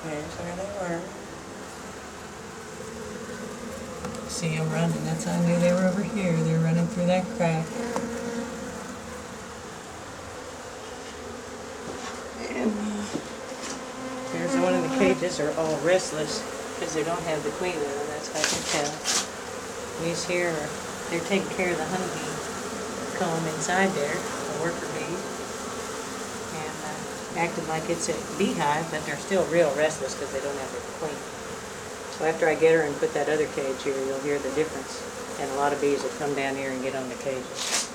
There's where they were. See them running. That's how I knew they were over here. They're running through that crack. And here's one of the cages are all restless because they don't have the queen in them. That's how I can tell. These here, they're taking care of the honeybee comb inside there, the worker bee, and acting like it's a beehive, but they're still real restless because they don't have their queen. So after I get her and put that other cage here, you'll hear the difference. And a lot of bees will come down here and get on the cages.